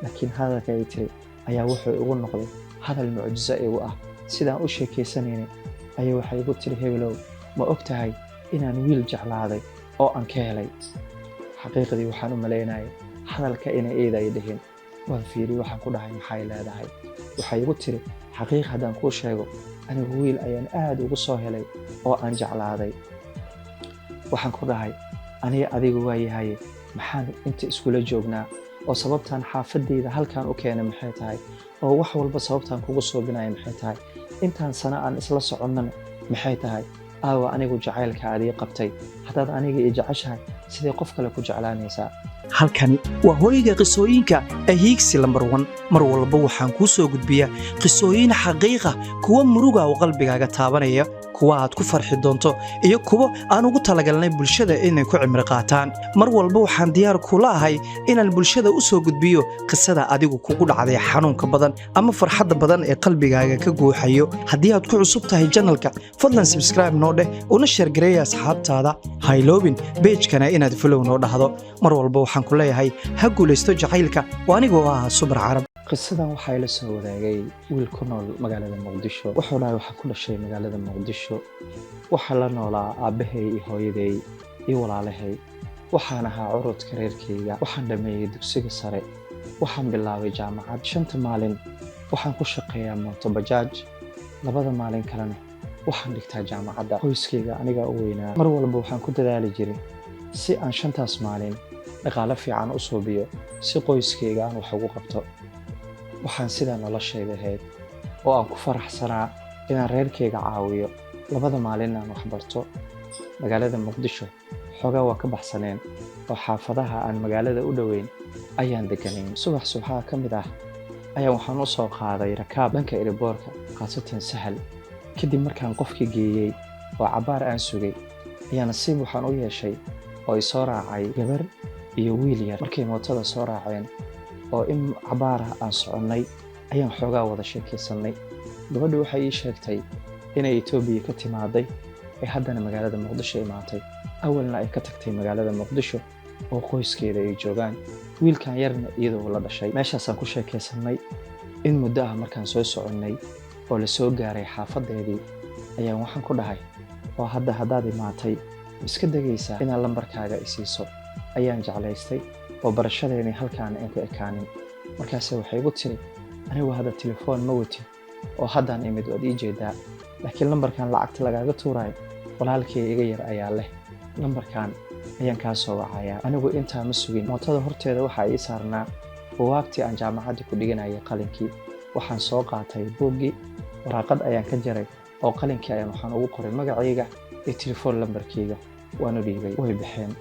laakiin hadalka ay tiri ayaa wuxuu igu noqday hadal mucjiso igu ah. sidaan u sheekaysanayna ayay waxay igu tiri hebelow ma og tahay inaan wiil jeclaaday oo aan ka helay. xaqiiqdii waxaan u malaynayay hadalka inay eeda ay dhihin. waan fiiriyey waxaan ku dhahay maxay leedahay. waxay igu tiri xaqiiq haddaan kuu sheego anigu wiil ayaan aad ugu soo helay oo aan jeclaaday. waxaan ku dhahay aniga adigu waa yahay maxaan inta iskula joognaa oo sababtaan xaafadeyda halkaan u keenay maxay tahay oo wax walba sababtaan kugu soo binaya maxay tahay intaan sana aan isla soconnana maxay tahay aawa anigu jacaylka aad ii qabtay haddaad aniga ii jeceshahay sidee qof kale ku jeclaanaysaa. halkani waa hooyga qisooyinka Hiigsi lambar 1 mar walba waxaan kuu soo gudbiyaa qisooyin xaqiiqa kuwa muruga oo qalbigaaga taabanaya kuwa aad ku farxi doonto iyo kuwa aan ugu talagalnay bulshada inay ku cimri qaataan. mar walba waxaan diyaar kula ahay inaan bulshada u soo gudbiyo qisada adigu kugu dhacday xanuunka badan ama farxadda badan ee qalbigaaga ka guuxayo. haddii aad ku cusub tahay channelka fadlan subscribe noo dheh una share gareeya asxaabtaada ha iloobin page-kana inaad follow noo dhahdo. mar walba waxaan ku leeyahay ha guulaysto jacaylka oo anigoo ah Subar Carab. qisadan waxaa ila soo wadaagay wiil ku nool magaalada Muqdisho. wuxuu dhahay waxaan ku dhashay magaalada Muqdisho. waxaa la noolaa aabbahay iyo hooyaday iyo walaalahay. waxaan ahaa curudka reerkayga. waxaan dhameeyey dugsiga sare. waxaan bilaabay jaamacad. 5 maalin waxaan ku shaqeeyaa mooto bajaaj. 2 maalin kalena waxaan dhigtaa jaamacadda. qoyskayga aniga u weynaa. mar walba waxaan ku dadaali jiray si aan 5taas maalin dhaqaale fiican u suubiyo si qoyskayga aan wax ugu qabto. waxaan sidaa noloshayda ahayd oo aan ku faraxsanaa inaan reerkayga caawiyo 2 maalin aan wax barto. magaalada Muqdisho xogaa waa ka baxsaneen oo xaafadaha aan magaalada u dhoweyn ayaan deganayn. subaxa ka mid ah ayaan waxaan u soo qaaday rakaab dhanka airportka qaasatan Sahal. kadib markaan qofkii geeyey oo cabaar aan sugay ayaa nasiib waxaan u yeeshay oo i soo raacay gabar iyo wiil yar. markay mootada soo raaceen oo in cabaar aan soconnay ayaan xogaa wada sheekaysanay. gabadhu waxay ii sheegtay inay Itoobiya ka timaaday ee haddana magaalada Muqdisho imaatay. awalna ay ka tagtay magaalada Muqdisho oo qoyskeeda ay joogaan. wiilkan yarna iyadoo la dhashay. meeshaasaan ku sheekaysanay in muddo ah. markaan soo soconnay oo la soo gaaray xaafadeedii ayaan waxaan ku dhahay oo haddaad imaatay iska degaysaa inaad lambarkaaga i siiso ayaan jeclaystay oo barashadeeni halkaan aan ku ekaanin. markaase waxay igu tiri anigu hadda telefoon ma wati oo haddaan imid waad ii jeedaa laakiin lambarkan lacagta lagaaga tuurayo walaalkay iga yar ayaa leh. lambarkan ayaan kaa soo wacayaa. anigu intaa ma sugin mootada horteeda waxaa ii saarnaa buugaagtii aan jaamacadda ku dhiganayay qalinkii. waxaan soo qaatay buuggii waraaqad ayaan ka jaray oo qalinkii ayaan waxaan ugu qoray magacayga iyo telefoon lambarkayga waanu dhiibay. way baxeen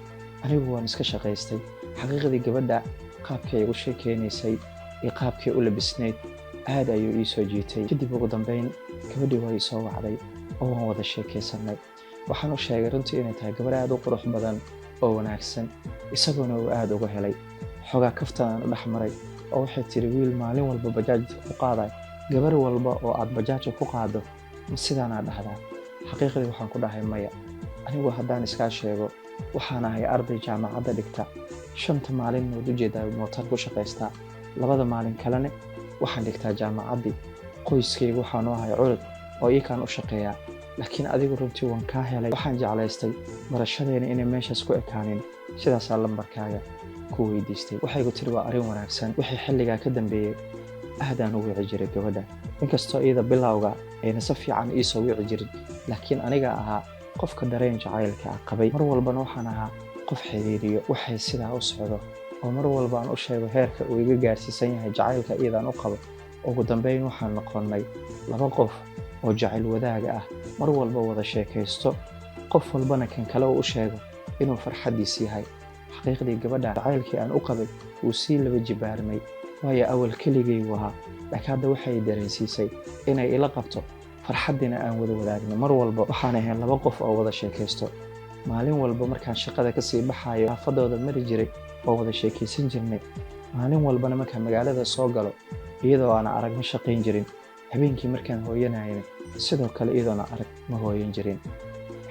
anigu waan iska shaqaystay. xaqiiqdii gabadha qaabkay ugu sheekeynaysay iyo qaabkay u labisnayd aad ayuu ii soo jiitay. kadib ugu dambeyn gabadhii waa ii soo wacday oo waan wada sheekaysanay. waxaan u sheegay runtii inay tahay gabar aad u qurux badan oo wanaagsan isagoona uu aad uga helay. xogaa kaftan aan u dhex maray oo waxay tiri wiil maalin walba bajaajka ku qaaday gabar walba oo aad bajaajka ku qaado ma sidaanaa dhahdaa. xaqiiqdii waxaan ku dhahay maya anigu haddaan iskaa sheego waxaan ahay arday jaamacadda dhigta. 5 maalin waad u jeedaa mootar ku shaqaystaa. 2 maalin kalena waxaan dhigtaa jaamacaddii. qoyskayga waxaan u ahay curud oo iikaan u shaqeeyaa. laakiin adigu runtii waan kaa helay. waxaan jeclaystay barashadeena inay meeshaas ku ekaanin. sidaasaa lambarkaaga ku weydiistay. waxay igu tiri waa arrin wanaagsan. wixii xilligaa ka dambeeyey aadaan u wici jiray gabadha. inkastoo iyada bilowga ayna si fiican ii soo wici jirin laakiin aniga ahaa qofka dareen jacaylka ah qabay. mar walbana waxaan ahaa qof xiriiriyo waxay sidaa u socdo oo mar walba aan u sheego heerka uu iga gaarsiisan yahay jacaylka iyadaan u qabo. ugu dambeyn waxaan noqonnay 2 qof oo jacayl wadaaga ah. mar walba wada sheekaysto qof walbana kan kale uu u sheego inuu farxadiis yahay. xaqiiqdii gabadha jacaylkii aan u qabay wuu sii laba jibaarmay waayo awal keligaygu ahaa laakiin hadda waxay dareensiisay inay ila qabto farxadina aan wada wadaagno. mar walba waxaan ahayn 2 qof oo wada sheekaysto. maalin walba markaan shaqada ka sii baxayo xaafadooda mari jiray oo wada sheekaysan jirnay. maalin walbana markaan magaalada soo galo iyadoo aan arag ma shaqayn jirin. habeenkii markaan hooyanayna sidoo kale iyadoona arag ma hooyan jirin.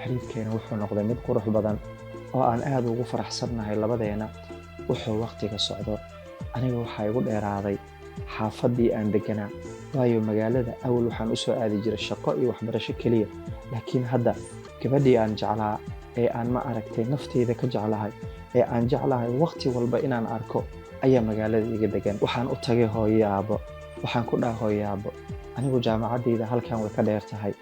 xiriirkeena wuxuu noqday mid qurux badan oo aan aad ugu faraxsannahay labadeena. wuxuu waqtiga socdo aniga waxaa igu dheeraaday xaafaddii aan deganaa, waayo magaalada awal waxaan u soo aadi jiray shaqo iyo waxbarasho keliya, laakiin hadda gabadhii aan jeclaa ee aan ma aragtay nafteyda ka jeclahay ee aan jeclahay waqti walba inaan arko ayaa magaalada iga degan. waxaan u tagay hooyo aabbo, waxaan ku dhahay hooyo aabbo, anigu jaamacaddayda halkan way ka dheer tahay,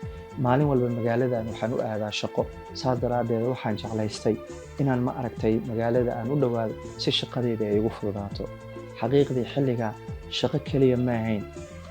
maalin walba magaaladan waxaan u aadaa shaqo, saas daraaddeed waxaan jeclaystay inaan ma aragtay magaalada aan u dhowaado si shaqadeyda ay igu fududaato. xaqiiqdii xilligaa shaqo keliya ma ahayn,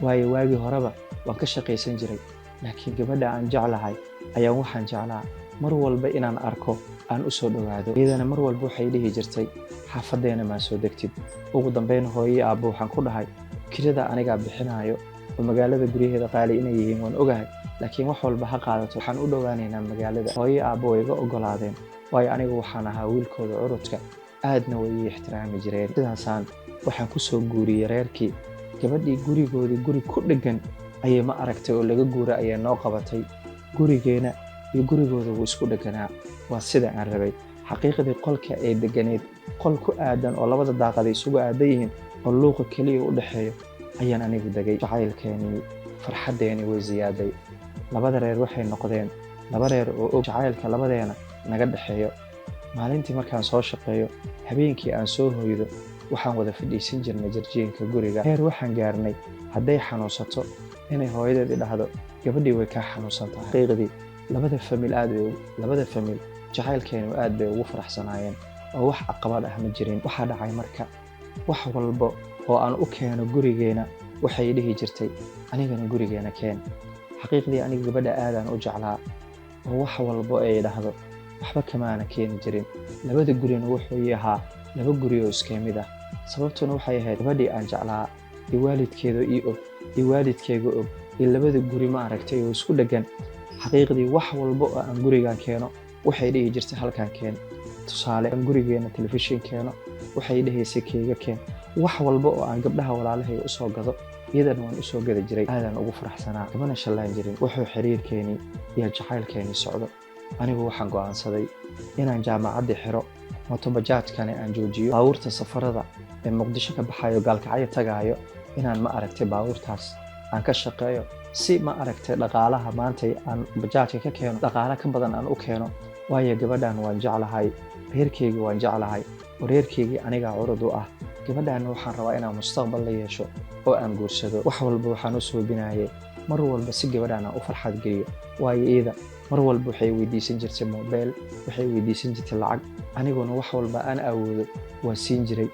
waayo waagii horeba waan ka shaqaysan jiray, laakiin gabadha aan jeclahay ayaan waxaan jeclaa mar walba inaan arko aan u soo dhowaado. iyadana mar walba waxay dhihi jirtay xaafaddeena maa soo degtid. ugu dambeyn hooyo aabbo waxaan ku dhahay kirada anigaa bixinaayo oo magaalada guryaheeda qaali inay yihiin waan ogahay, laakiin wax walba ha qaadato, waxaan u dhowaanaynaa magaalada. hooyo aabbo way iga oggolaadeen, waayo anigu waxaan ahaa wiilkooda curudka, aadna way ii ixtiraami jireen. sidaasaan waxaan ku soo guuriyey reerkii. gabadhii gurigoodii guri ku dheggan ayay ma aragtay oo laga guura ayaa noo qabatay. gurigeena iyo gurigooda wuu isku dhegganaa, waa sida aan rabay. xaqiiqdii qolka ay deganeed qol ku aadan oo labada daaqad ay isugu aadan yihiin oo luuqa keliya u dhexeeyo ayaan anigu degay. jacaylkeenii farxaddeenii way ziyaaday. labada reer waxay noqdeen laba reer oo og jacaylka labadeena naga dhexeeyo. maalintii markaan soo shaqeeyo, habeenkii aan soo hoydo, waxaan wada fadhiisan jirnay jarjiinka guriga. reer waxaan gaarnay hadday xanuunsato inay hooyadeed i dhahdo gabadhii way kaa xanuunsan tahay. xaqiiqdii labada famil jacaylkeenu aad bay ugu faraxsanaayeen oo wax caqabad ah ma jirin. waxaa dhacay marka wax walba oo aan u keeno gurigeena waxay dhihi jirtay anigana gurigeena keen. xaqiiqdii aniga gabadha aadaan u jeclaa oo wax walba ay dhahdo waxba kamaana keeni jirin. labada gurina wuxuu ahaa laba guri oo iska mid ah, sababtuna waxay ahayd gabadhii aan jeclaa iyo waalidkeeda ii og iyo waalidkeega og iyo labada guri ma aragtay oo isku dheggan. xaqiiqdii wax walba oo aan gurigaan keeno waxay dhihi jirtay halkaan keen. tusaale aan gurigeena telefishin keeno waxay dhahaysay keega keen. wax walba oo aan gabdhaha walaalahay u soo gado iyadana waan u soo gada jiray. aadaan ugu faraxsanaa, kamana shallaan jirin. wuxuu xiriirkeenii iyo jacaylkeenii socdo, anigu waxaan go'aansaday inaan jaamacaddii xiro, mootobajaajkana aan joojiyo, baabuurta safarada ee muqdisho ka baxayo gaalkacyo tagaayo inaan ma aragtay baabuurtaas aan ka shaqeeyo, si ma aragtay dhaqaalaha maantay aan bajaajka ka keeno dhaqaale ka badan aan u keeno. waayo gabadhan waan jeclahay, reerkeygii waan jeclahay oo reerkeygii anigaa curud u ah. gabadhaanna waxaan rabaa inaan mustaqbal la yeesho oo aan guursado. wax walba waxaan u soobinayay mar walba si gabadhaan aan u farxad geliyo, waayo iyada mar walba waxay weydiisan jirtay moobeel, waxay weydiisan jirtay lacag, aniguna wax walba aan awoodo waan siin jiray.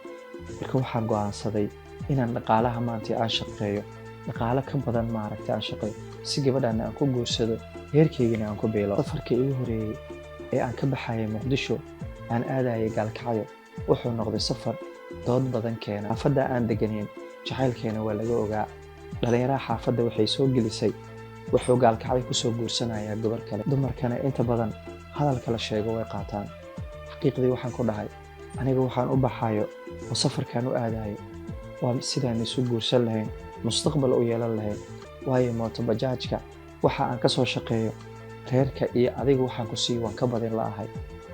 marka waxaan go'aansaday inaan dhaqaalaha maanta aan shaqeeyo, dhaqaale ka badan ma aragtay aan shaqeeyo, si gabadhaanna aan ku guursado, reerkeygina aan ku beelo. safarkii igu horeeyey ee aan ka baxayay muqdisho aan aadayay gaalkacyo wuxuu noqday safar dood badan keena. xaafadda aan deganeyn jacaylkeena waa laga ogaa. dhalinyaraha xaafadda waxay soo gelisay wuxuu gaalkacyo ku soo guursanayaa gabar kale. dumarkana inta badan hadalka la sheego way qaataan. xaqiiqdii waxaan ku dhahay aniga waxaan u baxayo oo safarkaan u aadayo waa sidaan isu guursan lahayn, mustaqbal u yeelan lahayn. waayo mootobajaajka waxa aan ka soo shaqeeyo reerka iyo adiga waxaan ku sii waan ka badin la'ahay.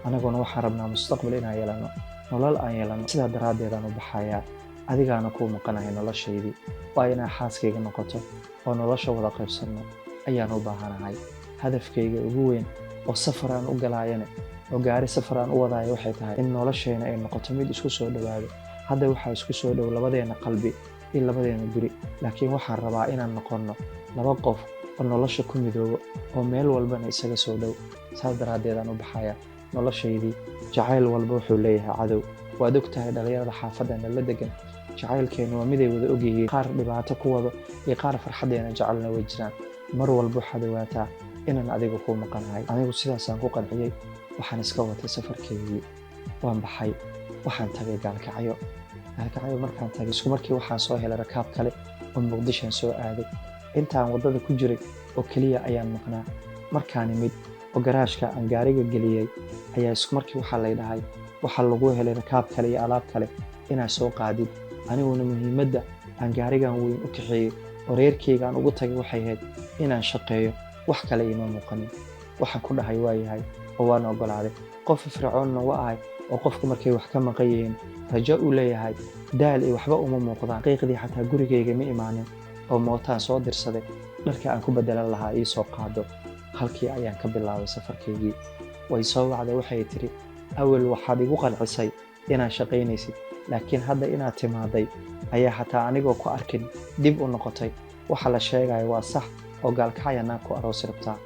anaguna waxaan rabnaa mustaqbal inaan yeelano, nolol aan yeelano. sidaa daraaddeedaan u baxayaa, adigaana kuu maqanahay noloshaydii. waa inaa xaaskayga noqoto oo nolosha wada qaybsanno ayaan u baahanahay. hadafkayga ugu weyn oo safar aan u galaayane oo gaari safar aan u wadaayo waxay tahay in nolosheena ay noqoto mid isku soo dhowaado. hadda waxaa isku soo dhow labadeena qalbi iyo labadeena guri, laakiin waxaan rabaa inaan noqonno laba qof oo nolosha ku midoobo oo meel walbana isaga soo dhow. saas daraaddeedaan u baxayaa. noloshaydii jacayl walba wuxuu leeyahay cadow. waad og tahay dhalinyarada xaafadana la degan jacaylkeenu waa miday wada ogyihiin, qaar dhibaato ku wado iyo qaar farxaddeena jecelna way jiraan. mar walba waxaad ogaataa inaan adiga kuu maqanahay. anigu sidaasaan ku qanciyey, waxaan iska watay safarkeygii, waan baxay, waxaan tagay gaalkacyo. markaan tagay isku markii waxaan soo helay rakaab kale oo muqdishaan soo aaday. intaan waddada ku jiray oo keliya ayaan maqnaa. markaan imid oo garaashka aan gaariga geliyey ayaa isku markii waxaa lay dhahay waxaa lagu helay rakaab kale iyo alaab kale inaad soo qaadid. aniguna muhiimadda aan gaarigan weyn u kaxeeyey oo reerkeyga aan ugu tagay waxay ahayd inaan shaqeeyo, wax kale iima muuqanin. waxaan ku dhahay waa yahay oo waan oggolaaday. qof fircoonna waa ahay oo qofku markay wax ka maqan yihiin rajo u leeyahay daal iyo waxba uma muuqdaan qiiqdii xataa gurigayga ma imaanin oo mootaan soo dirsaday dharkii aan ku bedelan lahaa ii soo qaado halkii ayaan ka bilaabay safarkaygii way soo wacday waxay tiri awal waxaad igu qancisay inaan shaqaynaysid laakiin hadda inaad timaaday ayaa xataa anigoo ku arkin dib u noqotay waxa la sheegayo waa sax oo gaalkacayanaan ku aroos rabtaa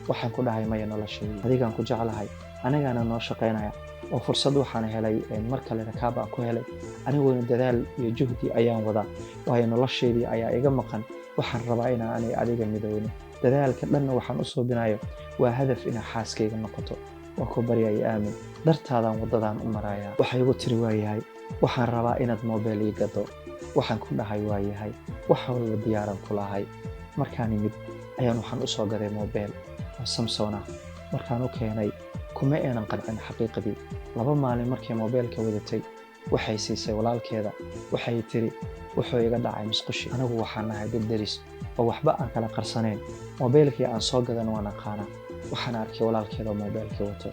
waxaan ku dhahay maya noloshayda adigaan ku jeclahay anigaana noo shaqaynaya oo fursad waxaan helay mar kale rakaab aan ku helay anigoona dadaal iyo juhdi ayaan wadaa waayo nolosheedii ayaa iga maqan waxaan rabaa inaan anay adiga midowno dadaalka dhanna waxaan u suubinayo waa hadaf inaa xaaskayga noqoto waa ku baryaya aamin dartaadaan waddadaan u marayaa waxay igu tiri waayahay waxaan rabaa inaad moobeel ii gado waxaan ku dhahay waayahay wax walba diyaaran ku lahay markaan imid ayaan waxaan u soo gaday moobeel oo Samsung ah markaan u keenay kuma aanan qancin xaqiiqadii 2 maalin markay moobeelka wadatay waxay siisay walaalkeeda waxay tiri wuxuu iga dhacay musqushi anigu waxaan nahay dad daris oo waxba aan kala qarsanayn moobeelkii aan soo gadan waan aqaana waxaan arkay walaalkeeda moobeelkii wato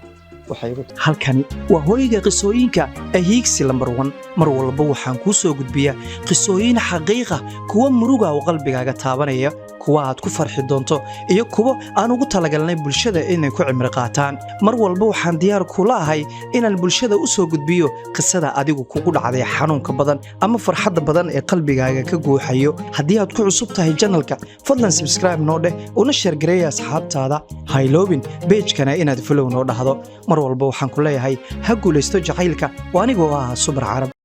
halkani waa hooyga qisooyinka Hiigsi lambar 1 mar walba waxaan kuu soo gudbiyaa qisooyin xaqiiqa kuwa muruga oo qalbigaaga taabanaya kuwa aad ku farxi doonto iyo kuwa aan ugu talagalnay bulshada inay ku cimri qaataan mar walba waxaan diyaar kula ahay inaan bulshada u soo gudbiyo qisada adigu kugu dhacday xanuunka badan ama farxadda badan ee qalbigaaga ka guuxayo haddii aad ku cusub tahay channelka fadlan subscribe noo dheh una share gareeya asxaabtaada hayloobin page-kana inaad follow noo dhahdo mar walba waxaan ku leeyahay ha guulaysto jacaylka oo anigoo ah Subar Carab